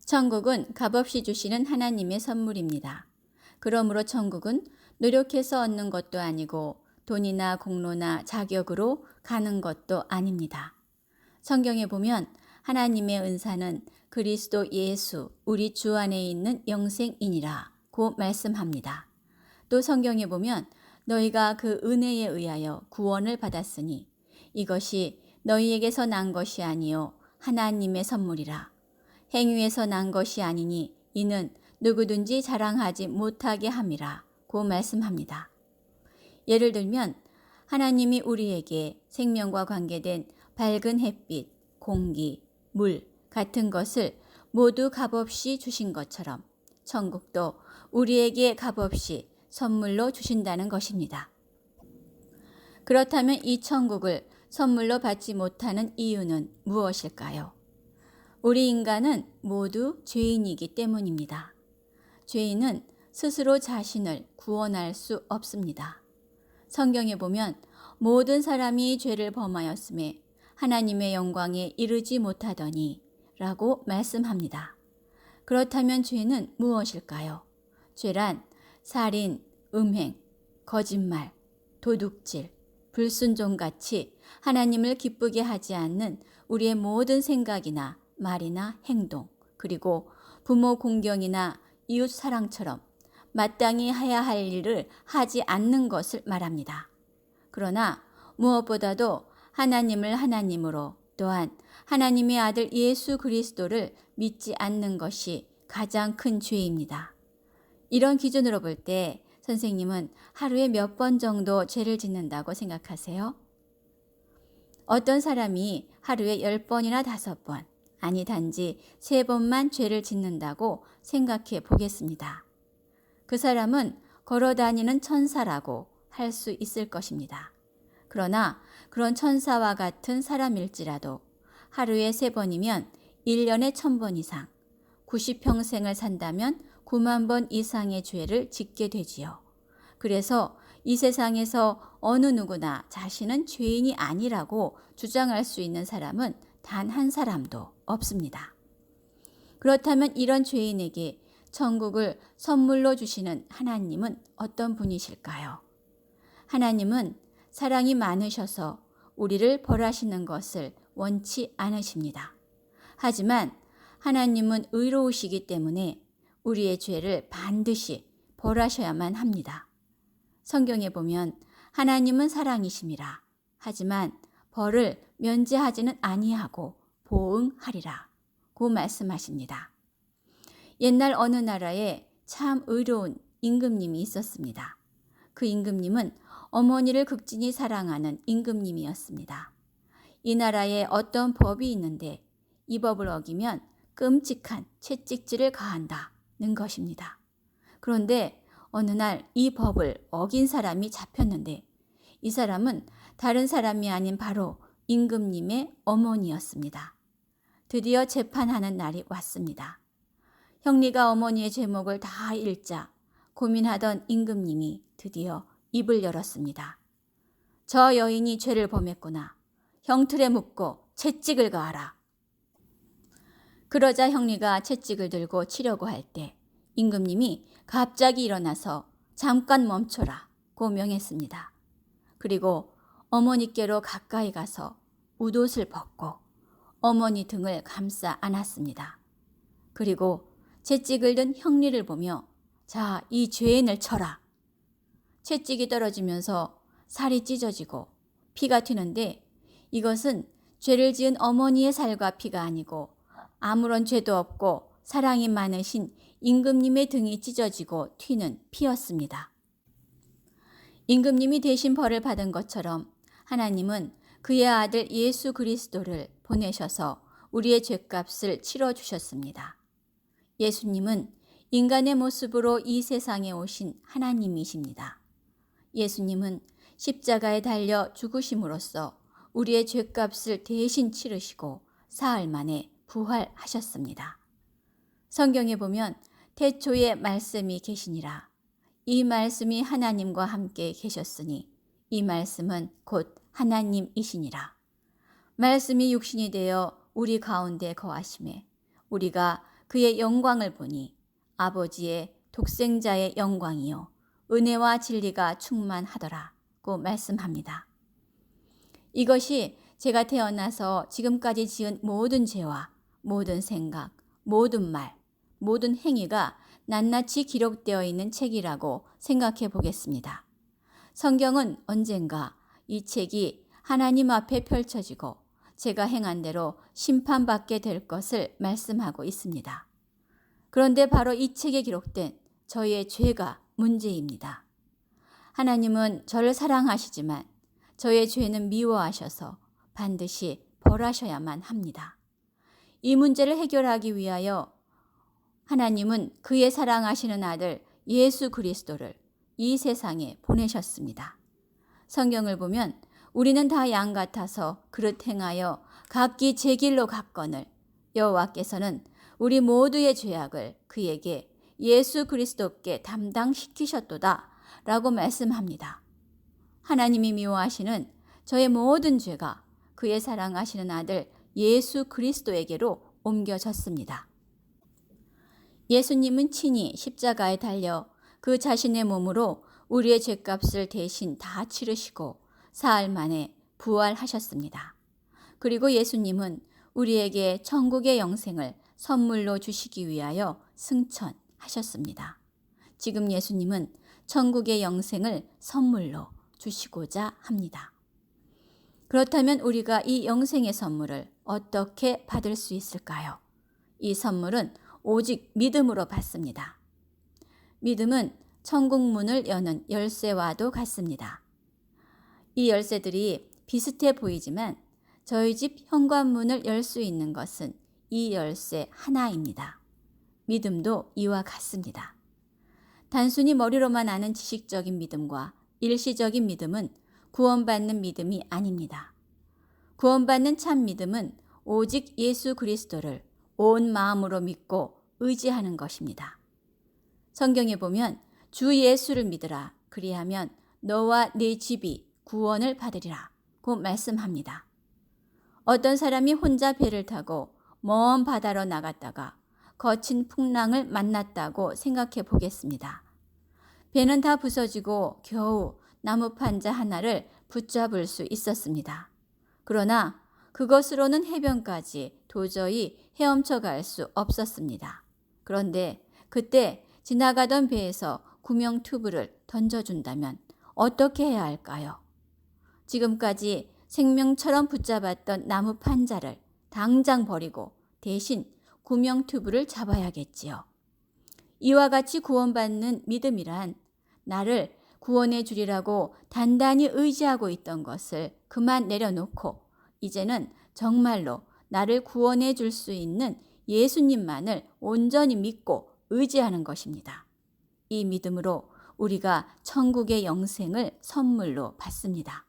천국은 값없이 주시는 하나님의 선물입니다. 그러므로 천국은 노력해서 얻는 것도 아니고 돈이나 공로나 자격으로 가는 것도 아닙니다. 성경에 보면 하나님의 은사는 그리스도 예수 우리 주 안에 있는 영생이니라고 말씀합니다. 또 성경에 보면 너희가 그 은혜에 의하여 구원을 받았으니 이것이 너희에게서 난 것이 아니요 하나님의 선물이라. 행위에서 난 것이 아니니 이는 누구든지 자랑하지 못하게 함이라고 말씀합니다. 예를 들면 하나님이 우리에게 생명과 관계된 밝은 햇빛, 공기, 물 같은 것을 모두 값없이 주신 것처럼 천국도 우리에게 값없이 선물로 주신다는 것입니다. 그렇다면 이 천국을 선물로 받지 못하는 이유는 무엇일까요? 우리 인간은 모두 죄인이기 때문입니다. 죄인은 스스로 자신을 구원할 수 없습니다. 성경에 보면 모든 사람이 죄를 범하였음에 하나님의 영광에 이르지 못하더니 라고 말씀합니다. 그렇다면 죄는 무엇일까요? 죄란 살인, 음행, 거짓말, 도둑질, 불순종같이 하나님을 기쁘게 하지 않는 우리의 모든 생각이나 말이나 행동, 그리고 부모 공경이나 이웃 사랑처럼 마땅히 해야 할 일을 하지 않는 것을 말합니다. 그러나 무엇보다도 하나님을 하나님으로 또한 하나님의 아들 예수 그리스도를 믿지 않는 것이 가장 큰 죄입니다. 이런 기준으로 볼 때 선생님은 하루에 몇 번 정도 죄를 짓는다고 생각하세요? 어떤 사람이 하루에 10번이나 5번, 아니 단지 3번만 죄를 짓는다고 생각해 보겠습니다. 그 사람은 걸어다니는 천사라고 할 수 있을 것입니다. 그러나 그런 천사와 같은 사람일지라도 하루에 3번이면 1년에 1000번 이상, 90평생을 산다면 9만 번 이상의 죄를 짓게 되지요. 그래서 이 세상에서 어느 누구나 자신은 죄인이 아니라고 주장할 수 있는 사람은 단 한 사람도 없습니다. 그렇다면 이런 죄인에게 천국을 선물로 주시는 하나님은 어떤 분이실까요? 하나님은 사랑이 많으셔서 우리를 벌하시는 것을 원치 않으십니다. 하지만 하나님은 의로우시기 때문에 우리의 죄를 반드시 벌하셔야만 합니다. 성경에 보면 하나님은 사랑이심이라 하지만 벌을 면제하지는 아니하고 보응하리라 고 말씀하십니다. 옛날 어느 나라에 참 의로운 임금님이 있었습니다. 그 임금님은 어머니를 극진히 사랑하는 임금님이었습니다. 이 나라에 어떤 법이 있는데 이 법을 어기면 끔찍한 채찍질을 가한다는 것입니다. 그런데 어느 날 이 법을 어긴 사람이 잡혔는데 이 사람은 다른 사람이 아닌 바로 임금님의 어머니였습니다. 드디어 재판하는 날이 왔습니다. 형리가 어머니의 제목을 다 읽자 고민하던 임금님이 드디어 입을 열었습니다. 저 여인이 죄를 범했구나. 형틀에 묶고 채찍을 가하라. 그러자 형리가 채찍을 들고 치려고 할 때 임금님이 갑자기 일어나서 잠깐 멈춰라 고 명했습니다. 그리고 어머니께로 가까이 가서 웃옷을 벗고 어머니 등을 감싸 안았습니다. 그리고 채찍을 든 형리를 보며 자, 이 죄인을 쳐라. 채찍이 떨어지면서 살이 찢어지고 피가 튀는데 이것은 죄를 지은 어머니의 살과 피가 아니고 아무런 죄도 없고 사랑이 많으신 임금님의 등이 찢어지고 튀는 피였습니다. 임금님이 대신 벌을 받은 것처럼 하나님은 그의 아들 예수 그리스도를 보내셔서 우리의 죄값을 치러주셨습니다. 예수님은 인간의 모습으로 이 세상에 오신 하나님이십니다. 예수님은 십자가에 달려 죽으심으로써 우리의 죄값을 대신 치르시고 사흘 만에 부활하셨습니다. 성경에 보면 태초에 말씀이 계시니라. 이 말씀이 하나님과 함께 계셨으니 이 말씀은 곧 하나님이시니라. 말씀이 육신이 되어 우리 가운데 거하심에 우리가 그의 영광을 보니 아버지의 독생자의 영광이요 은혜와 진리가 충만하더라고 말씀합니다. 이것이 제가 태어나서 지금까지 지은 모든 죄와 모든 생각, 모든 말, 모든 행위가 낱낱이 기록되어 있는 책이라고 생각해 보겠습니다. 성경은 언젠가 이 책이 하나님 앞에 펼쳐지고 제가 행한 대로 심판받게 될 것을 말씀하고 있습니다. 그런데 바로 이 책에 기록된 저의 죄가 문제입니다. 하나님은 저를 사랑하시지만 저의 죄는 미워하셔서 반드시 벌하셔야만 합니다. 이 문제를 해결하기 위하여 하나님은 그의 사랑하시는 아들 예수 그리스도를 이 세상에 보내셨습니다. 성경을 보면 우리는 다 양 같아서 그릇 행하여 각기 제 길로 갔거늘 여호와께서는 우리 모두의 죄악을 그에게 예수 그리스도께 담당시키셨도다 라고 말씀합니다. 하나님이 미워하시는 저의 모든 죄가 그의 사랑하시는 아들 예수 그리스도에게로 옮겨졌습니다. 예수님은 친히 십자가에 달려 그 자신의 몸으로 우리의 죄값을 대신 다 치르시고 사흘 만에 부활하셨습니다. 그리고 예수님은 우리에게 천국의 영생을 선물로 주시기 위하여 승천하셨습니다. 지금 예수님은 천국의 영생을 선물로 주시고자 합니다. 그렇다면 우리가 이 영생의 선물을 어떻게 받을 수 있을까요? 이 선물은 오직 믿음으로 받습니다. 믿음은 천국 문을 여는 열쇠와도 같습니다. 이 열쇠들이 비슷해 보이지만 저희 집 현관문을 열 수 있는 것은 이 열쇠 하나입니다. 믿음도 이와 같습니다. 단순히 머리로만 아는 지식적인 믿음과 일시적인 믿음은 구원받는 믿음이 아닙니다. 구원받는 참 믿음은 오직 예수 그리스도를 온 마음으로 믿고 의지하는 것입니다. 성경에 보면 주 예수를 믿으라 그리하면 너와 네 집이 구원을 받으리라 고 말씀합니다. 어떤 사람이 혼자 배를 타고 먼 바다로 나갔다가 거친 풍랑을 만났다고 생각해 보겠습니다. 배는 다 부서지고 겨우 나무 판자 하나를 붙잡을 수 있었습니다. 그러나 그것으로는 해변까지 도저히 헤엄쳐 갈 수 없었습니다. 그런데 그때 지나가던 배에서 구명 튜브를 던져준다면 어떻게 해야 할까요? 지금까지 생명처럼 붙잡았던 나무 판자를 당장 버리고 대신 구명 튜브를 잡아야겠지요. 이와 같이 구원받는 믿음이란 나를 구원해 주리라고 단단히 의지하고 있던 것을 그만 내려놓고 이제는 정말로 나를 구원해 줄 수 있는 예수님만을 온전히 믿고 의지하는 것입니다. 이 믿음으로 우리가 천국의 영생을 선물로 받습니다.